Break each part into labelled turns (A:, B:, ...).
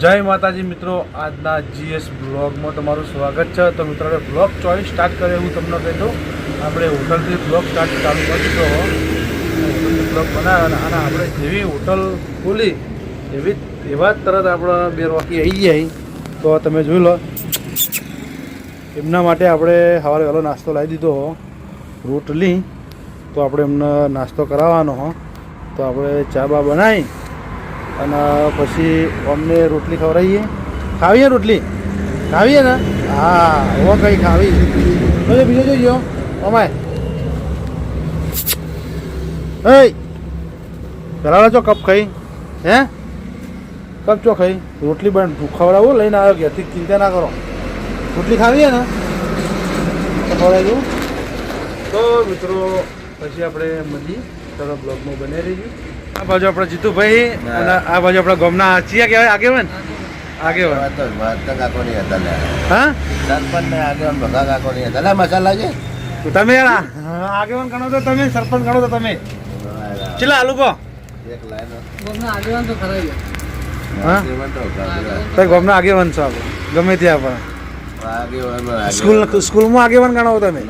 A: જય માતાજી મિત્રો, આજના જીએસ બ્લોગમાં તમારું સ્વાગત છે। તો મિત્રો આપણે બ્લોગ ચોઈસ સ્ટાર્ટ કરીએ હું તમને કહી દઉં। આપણે હોટલથી બ્લોગ ચાલુ કરી દીધો હોટલથી બ્લોગ બનાવ્યો અને આપણે જેવી હોટલ ખોલી એવા જ તરત આપણે બે રોકી આવી જાય। તો તમે જોઈ લો, એમના માટે આપણે સવારે વહેલો નાસ્તો લાવી દીધો રોટલી। તો આપણે એમને નાસ્તો કરાવવાનો હો। તો આપણે ચા બા બનાવી અને પછી અમને રોટલી ખવડાવીએ। ખાવીએ રોટલી? ખાવીએ ને? હા, હવે કંઈ ખાવી તો બીજો જોઈજો અમાય। હે પેલા ચો કપ ખાઈ? હે કપ ચો ખાઈ? રોટલી ખવડાવું લઈને આવ્યો ઘેરથી, ચિંતા ના કરો। રોટલી ખાવીએ ને તો ખવડાવી દઉં। તો મિત્રો પછી આપણે મળી તરફ બ્લોગમાં બની રહીશું। આ બાજુ આપણા જીતુભાઈ અને આ બાજુ આપણા ગામના ચિયા કહેવાય આગેવાન હા
B: સરપંચ ને આગેવાન ભગા કાકો નહીં હતા મસાલા છે
A: તમે આગેવાન ગણો તો તમે, સરપંચ ગણો તો તમે ચેલા આલુ કહો
B: એક લાઈન
C: આગેવાન તો ખરા
A: હા તો ગામના આગેવાન છો આપણે ગમે ત્યાં પણ સ્કૂલમાં આગેવાન ગણો તમે?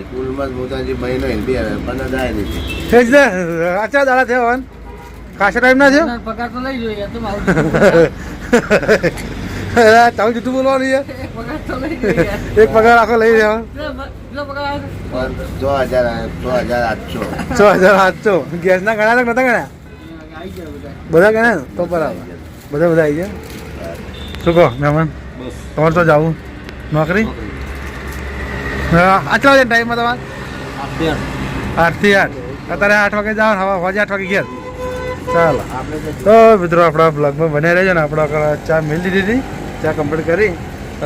B: સ્કૂલમાં મોતાજી મહિનો હિન્દી પણ જાય નથી
A: આચા દાડા થયા ખાસા ટાઈમ ના થયો?
C: પગાર તો લઈ જોઈએ તો
A: તારું જૂઠું બોલવાનું છે।
C: પગાર તો લઈ જોઈએ,
A: એક પગાર આખો લઈ રહ્યો 6,800 ગેસના ગણ્યા નતા ગણ્યા? બધા ગણ્યા તો બરાબર, બધા આવી ગયા। શું કહો મહેમાન, તમારે તો જવું નોકરી? આટલા વાગે ટાઈમમાં તમારે 8 થી 8? અત્યારે 8 વાગે જાઓ, હવે 8 વાગે ઘેર? ચાલો તો મિત્રો આપણા બ્લોગમાં બને રહેજો ને। આપણે ચા મેળવી દીધી, ચા કમ્પ્લીટ કરી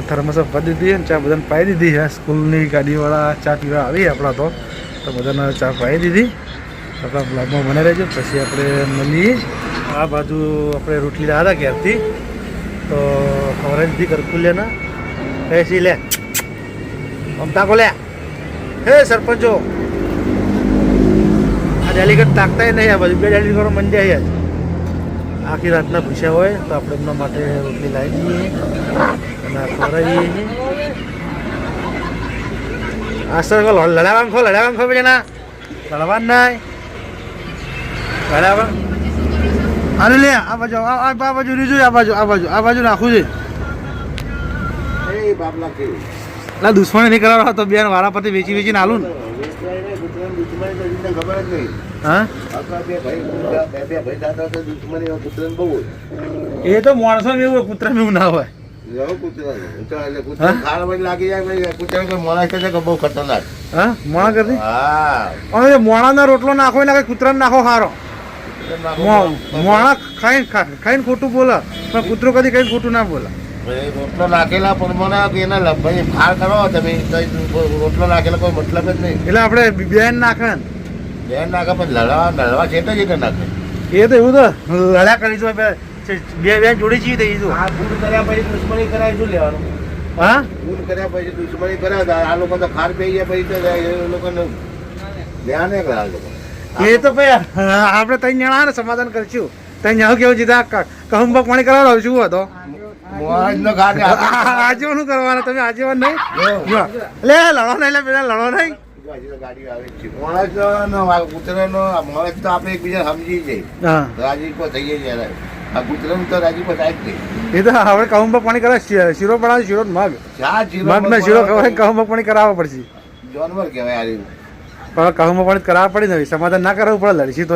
A: થર્મસ ભરી દીધી અને ચા બધાને પાઈ દીધી છે। સ્કૂલની ગાડીવાળા ચા પીવા આવી આપણા તો બધાને ચા પાઈ દીધી। આપણા બ્લોગમાં બને રહેજો, પછી આપણે મળીએ। આ બાજુ આપણે રોટલી લાવ્યા હતા ઘેરથી, તો ખવડાવી દીધી કરકુલ્યાના। એસી લે મમતા કો લે, હે સરપંચો આ ડેલિગેટ તાકતા નહીં, આ બાજુ 2 ડેલિગેટો મંડ્યા છે। આખી રાતના ભૂસ્યા હોય તો આપણે એમના માટે રોટલી લાવી દઈએ અને ખવડાવીએ છીએ। આ સર લડાવાનું ખો પેલા ના લડવાનું નહીં, લડાવા અરે લે આ બાજુ આ બાજુ રીજુ, આ બાજુ નાખું છે ના દુશ્મની નહીં કરાવવા તો બેન વારાપતિ વેચીને આલું ને।
B: ખબર જ નહીં
A: હા
B: દુશ્મની
A: એ તો માણસો એવું, કૂતરા એવું ના હોય।
B: લાગી જાય કૂતરા માણસ છે બહુ ખતરનાક।
A: હા મોણા કરતી?
B: હા
A: અને મોણાનો રોટલો નાખો એટલે કૂતરાને નાખો સારો। મોણા ખાઈને ખોટું બોલે પણ કૂતરો કદી કઈ ખોટું ના બોલે।
B: રોટલો નાખેલા પણ એના ભાઈ ફાર કરો તમે, રોટલો નાખેલો કોઈ મતલબ જ નહીં।
A: એટલે આપણે બેન નાખે ને
B: બેન નાખે પણ લડવા છે તો નાખે
A: એ તો એવું તો લડ્યા કરીશું, બે બેન જોડી છીએ તો
B: આ ભૂલ કર્યા પછી દુશ્મની કરાય શું લેવાનું?
A: હા
B: ભૂલ કર્યા પછી દુશ્મની કરાય, આ લોકો તો ખાર પી ગયા પછી તો એ લોકોને ધ્યાન એક આ લોકો
A: એ તો ભાઈ આપણે 3 જણા ને સમાધાન કરશું। 3 જણા કેવું જીધા કહું પાણી કરાવડાવ શું હતો આજે શું કરવાના તમે? આજીવન નહીં લે લડો નહીં, લે પેલા લડો નહીં।
B: ગાડી આવે છે માણસ કૂતરાનો માણસ તો આપણે એકબીજા સમજી જાય,
A: હા
B: રાજીપો થઈ જાય। આ કૂતરાનું તો રાજીપો થાય જ નહીં।
A: એ તો આપણે કહું પાણી કરાવે, શીરો બનાવે, શીરો મગ ને શીરો ખવાય, કહું પાણી કરાવવા પડશે।
B: જાનવર કહેવાય આ
A: પણ કહું પાણી કરાવવા પડી ને, સમાધાન ના કરાવવું પડે, લડશી તો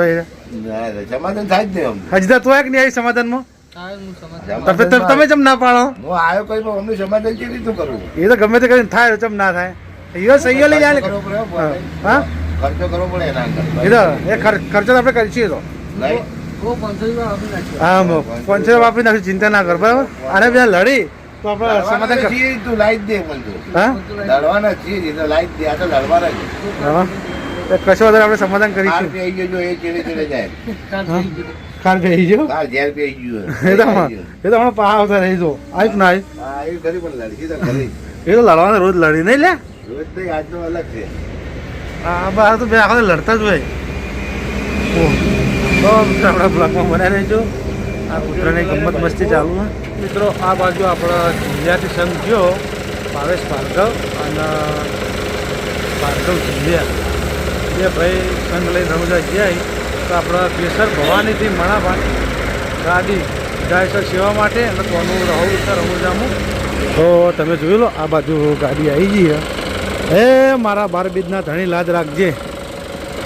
B: સમાધાન થાય જ નહીં।
A: હજી તો એક નહીં આવી સમાધાનમાં, તમે ચમ ના પાડો?
B: હું આવ્યો કઈ અમનું સમાધાન કેવી રીતનું કરવું?
A: એ તો ગમે તે કરીને થાય, ચમ ના થાય? સહીઓ લઈ જાય હા
B: ખર્ચો કરવો પડે એના અંદર।
A: એ તો એ ખર્ચો તો આપણે કરીએ તો હા 500 વાપરી નાખી, ચિંતા ના કર બરાબર। અને બધા લડી તો આપણે સમાધાન
B: તું લાઈ જ દે બધું,
A: હા
B: લડવાના છીએ તો લાઈ જ દે, આ તો લડવાના જ।
A: હા કશો વધારે આપણે સમાધાન કરીશું।
B: પી ગયો એ ચેડે ચેડે જાય,
A: કાર પી ગયો,
B: કાર ઝેર પી ગયું
A: એ તો હમણાં પા આવતા રહી જો આજ ના આજ
B: હા એ ખરી પણ લડકી તો ખરી,
A: એ તો લડવાના રોજ લડી નહીં લે,
B: રોજ નહીં આજનો અલગ છે।
A: હા બહાર તો બે આખો લડતા જ હોય। તો આપણા બ્લોગમાં બનાવી રહીશું। આ કૂતરાની ગમત મસ્તી ચાલુ છે મિત્રો. આ બાજુ આપણો જિલ્લાથી સંઘ ગયો ભાવેશ ભાર્ગવ અને ભાર્ગવ જિલ્લા બે ભાઈ સંઘ લઈને રણુજા જાય તો આપણે કેસર ભવાનીથી મણાભાઈ ગાડી જાય છે સેવા માટે અને કોનું રહું છે રણુજામાં. તો તમે જોઈ લો આ બાજુ ગાડી આવી ગઈ. હે મારા 12 બીજના ધણી લાજ રાખજે.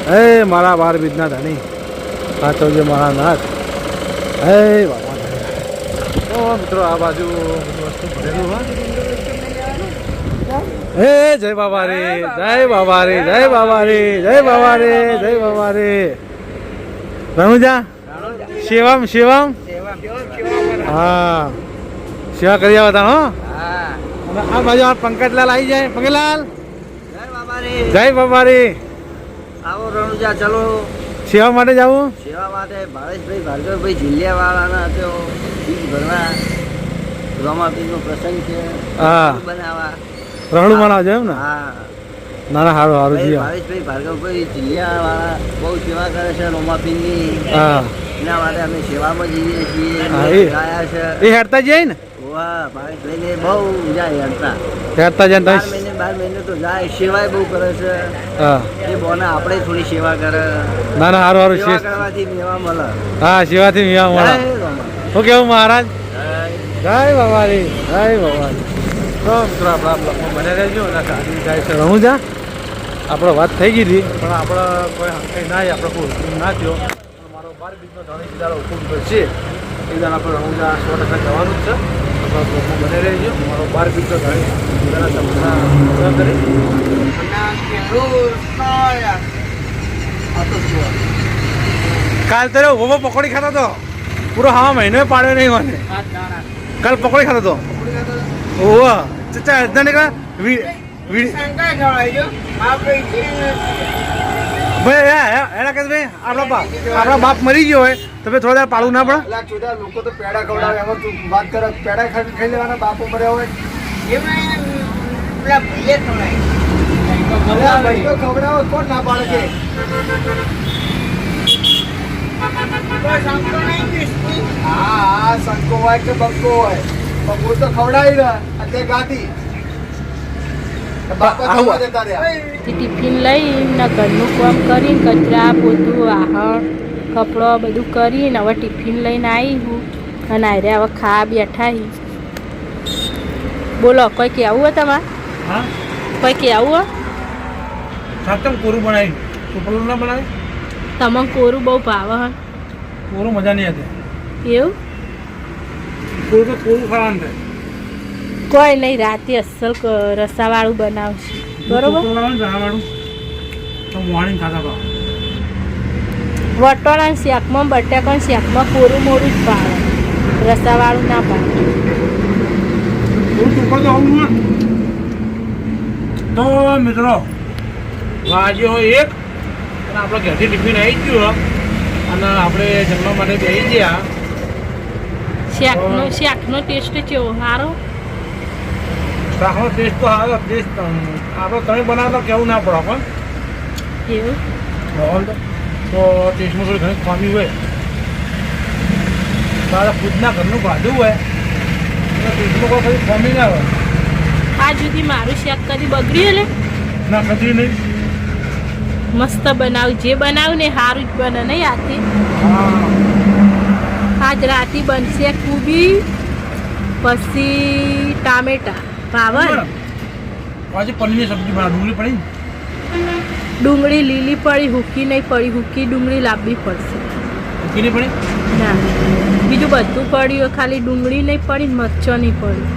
A: હે મારા 12 બીજના ધણી આ તો જે મારા નાથ. હે બાબા તો મિત્રો આ બાજુ બધી વસ્તુ ભરેલું હોય. હે જય બાબા રે, જય બાબા રે, જય બાબા રે, જય બાબા રે, જય બાબા રે. રણુજા સેવામ સેવામ હા સેવા કરી આવતા હો. અને આ બાજુ આ પંકજલાલ આવી જાય. પંકજલાલ જય બાબા રે.
C: આવો રણુજા ચલો
A: સેવા માટે જવું.
C: સેવા માટે ભાવેશભાઈ ભાર્ગવભાઈ જિલ્લાવાળાના હતો બીજ ભરવા રોમાપીરનો પ્રસંગ છે
A: હા
C: બનાવવા
A: રણું બનાવજો એમ ને.
C: હા
A: ના ના સારું સારું જી
C: ભાવેશભાઈ ભાર્ગવભાઈ જિલ્લાવાળા બહુ સેવા કરે છે રોમાપીરની.
A: હા
C: એના માટે અમે સેવામાં જઈએ છીએ.
A: હા,
C: ગાયા છે
A: એ હેરતા જાય ને.
C: વાહ ભાવેશભાઈને બહુ જાય હેરતા.
A: હેરતા જાય ને
C: 12 મહિને તો જાય સેવાય બહુ કરે છે.
A: હા
C: એ બોને આપણે થોડી સેવા કરે.
A: ના ના સારું સારું
C: સેવા
A: છે.
C: કરવાથી મેવા મળે.
A: હા સેવાથી મેવા મળે.
C: જય રોમા.
A: શું કેવું મહારાજ.
C: જય.
A: જય બાબા રે, જય બાબા રે. તો મિત્રો આપણા બ્લોકમાં બને રહેજો અને ગાડી જાય છે રણુજા. આપણે વાત થઈ ગઈ હતી પણ આપણે કોઈ કંઈ ના આપણે કોઈ હુકમ ના થયો. પણ મારો 12 બીજનો ધણી બિચારો હુકમ છે એ દાન આપણે રણુજા 100% જવાનું જ છે. આપણા બ્લોકમાં બને રહેજો. મારો 12 બીજનો ધણી બધાના સંબંધના કરી કાલ તો ઉભો પકોડી ખાતો હતો પૂરો હા મહિનો પાડ્યો નહીં મને. કાલ પકોડી ખાતો હતો. ઓહો ચચા ને કા ભાઈ એના કે ભાઈ આપણા બાપ મરી ગયો હોય તો ભાઈ થોડા દાડા પાડવું ના પડે.
B: લોકો તો પેડા ખવડાવે એમાં તું વાત કરે પેડા ખાઈ લેવાના બાપો મર્યા હોય ભાઈ તો ખવડાવો કોણ ના પાડે છે. હા સંકો હોય કે બંકો હોય બંકો તો ખવડાવી ને અત્યારે ગાતી બાપા જતા રહ્યા.
D: ટિફિન લઈને ઘરનું કામ કરીને કચરા પોતું વાહણ કપડો બધું કરીને હવે ટિફિન લઈને આવી હું અને આરે હવે ખાવા બેઠા હી. બોલો કોઈ કહેવું હોય તમારે.
A: હા
D: કોઈ કહેવું હોય.
A: સાતમ કોરું બનાવી સુપલું ના બનાવી.
D: તમને કોરું બહુ ભાવે હે.
A: કોરું મજા નહીં હતી.
D: એવું
A: કોરું તો કોરું ખાવાનું છે.
D: કોઈ નહીં રાતે અસલ રસાવાળું બનાવશે બરોબર.
A: વાળું તો મોર્નિંગ ખાતા ભાવ
D: વટોળા શાકમાં બટાકા શાકમાં કોરું મોરું જ ભાવે રસાવાળું ના ભાવે.
A: કોરું ચૂકવા તો આવું ને. તો મિત્રો વાગ્યો હોય 1 અને આપણે ઘરથી ટિફિન આવી ગયું અને આપણે જમવા માટે બેસી ગયા.
D: શાકનો ટેસ્ટ કેવો સારો.
A: શાકનો ટેસ્ટ તો સારો ટેસ્ટ આપણે તમે બનાવતા કેવું ના પડે પણ
D: એવું
A: તો ટેસ્ટમાં થોડી ઘણી ખામી હોય. તારા ખુદના ઘરનું ભાજું હોય તો ટેસ્ટમાં કોઈ કદી ખામી ના હોય.
D: આ સુધી મારું શાક કદી બગડ્યું ને
A: ના કદી નહીં.
D: મસ્ત બનાવું જે બનાવું ને સારું જ બને નહીં આથી.
A: હા
D: આજ રાતે બનશે કુબી પછી ટામેટા ભાવે ને?
A: આજે પનીરની સબ્જી બના ડુંગળી પડી.
D: ડુંગળી લીલી પડી હુકી નહીં પડી હુકી ડુંગળી લાવવી પડશે.
A: મૂકીની પડી.
D: ના બીજું બધું પડ્યું હોય, ખાલી ડુંગળી નહીં પડી ને મરચો નહીં પડી.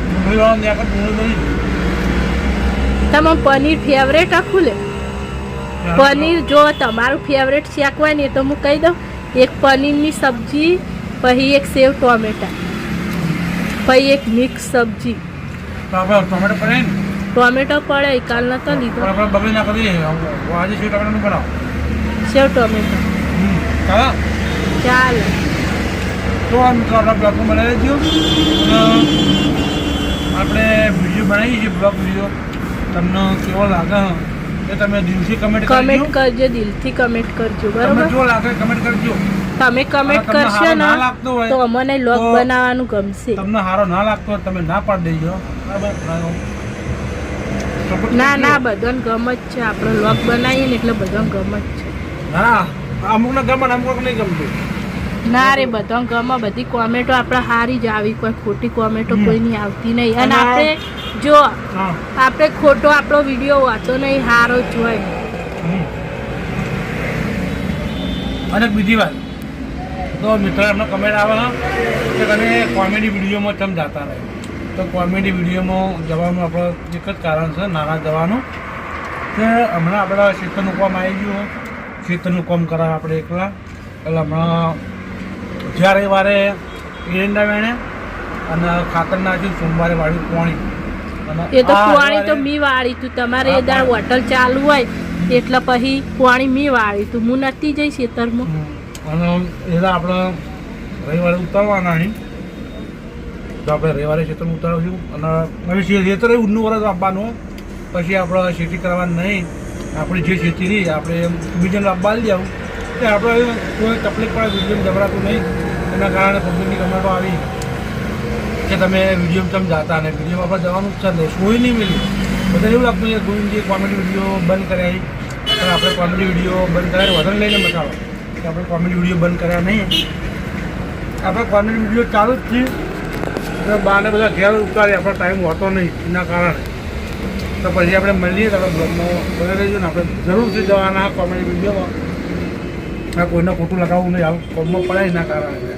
A: ડુંગળી વાળો ત્યાં આગળ ડુંગળી નહીં.
D: તમારું પનીર ફેવરેટ આખું લે. પનીર જો તમારું ફેવરેટ શાક હોય ને તો હું કહી દઉં એક પનીરની સબ્જી પછી એક સેવ ટોમેટા પછી એક મિક્સ સબ્જી.
A: તો આપણે ટોમેટો પડે ને
D: ટોમેટો પડે કાલ નતો લીધો.
A: પણ આપણે બગડી ના કરી આજે શું ટમેટાનું બનાવો.
D: સેવ ટોમેટો
A: ચાલો
D: ચાલે.
A: તો આ મિત્રો આપણા બ્લોગમાં બનાવી દો. આપણે વિડીયો બનાવીએ છીએ બ્લોગ વિડીયો તમને કેવો લાગે એ તમે દિલથી કમેન્ટ
D: કમેન્ટ કરજો દિલથી કમેન્ટ કરજો
A: તમને
D: બરાબર.
A: જો લાગે કમેન્ટ કરજો.
D: તમે કમેન્ટ
A: તમને
D: કરશો
A: સારો
D: ને
A: ના લાગતો હોય
D: તો અમને લોગ
A: તો
D: બનાવવાનું ગમશે.
A: તમને સારો ના લાગતો હોય તમે ના પાડી દેજો બરાબર.
D: ના ના બધાને ગમ જ છે, આપણે લોગ બનાવીએ ને એટલે બધાને ગમ જ છે.
A: હા અમુકને ગમે ને અમુક નહીં ગમતું.
D: ના રે બધાને ગમે, બધી કોમેન્ટો આપણે સારી જ આવી, કોઈ ખોટી કોમેન્ટો કોઈની આવતી નહીં. અને આપણે જો
A: હા
D: આપણે ખોટો આપણો વિડીયો વાંચો નહીં, સારો જ હોય.
A: અને બીજી વાત તો મિત્રો એમનો કમેન્ટ આવે કે તમે કોમેડી વિડીયોમાં તમે જતા રહે, તો કોમેડી વિડીયોમાં જવાનું આપણું એક જ કારણ છે નાના જવાનું કે હમણાં આપણે શીતળનું કામ આવી ગયું, શીતળનું કામ કરાવે આપણે એકલા. એટલે હમણાં જ્યારે વારે એરંડા વેણે અને ખાતર નાખ્યું, સોમવારે વાળ્યું પાણી. અને
D: એ તો
A: આ
D: પાણી તો
A: રવિવારે-
D: મી વાળી તું, તમારે એ દાળ હોટલ ચાલુ હોય એટલે પછી પાણી મી વાળી તું, હું નથી જઈ ખેતરમાં.
A: અને એના આપણે રવિવારે ઉતારવાના નહીં, તો આપણે રવિવારે ખેતરમાં ઉતારશું. અને હવે ખેતર ઉડનું વરસ આપવાનું, પછી આપણે ખેતી કરવાની નહીં. આપણી જે ખેતી રહી આપણે બીજાને આપવા લઈ આવું, તે આપણે કોઈ તકલીફ પડે વિડીયો જબરાતું નહીં. એના કારણે પબ્લિકની કમેન્ટો આવી કે તમે વિડીયો તમે જાતા ને વિડીયોમાં આપણે જવાનું જ છે નહીં, કોઈ નહીં મળ્યું. બધા એવું લાગતું કે ગોવિંદજીએ કોમેડી વિડીયો બંધ કર્યા, પણ આપણે કોમેડી વિડીયો બંધ કર્યા વધારે લઈને બતાવો કે આપણે કોમેડી વિડીયો બંધ કર્યા નહીં. આપણે કોમેડી વિડીયો ચાલુ જ છીએ, એટલે બહારને બધા ઘેર ઉતારી આપણો ટાઈમ હોતો નહીં. એના કારણે તો પછી આપણે મળીએ તો આપણે બ્લોગમાં બને રહીશું ને આપણે જરૂરથી જવાના કોમેડી વિડીયોમાં. કોઈને ખોટું લગાવવું નહીં, આવું કોમમાં પડે એના કારણે.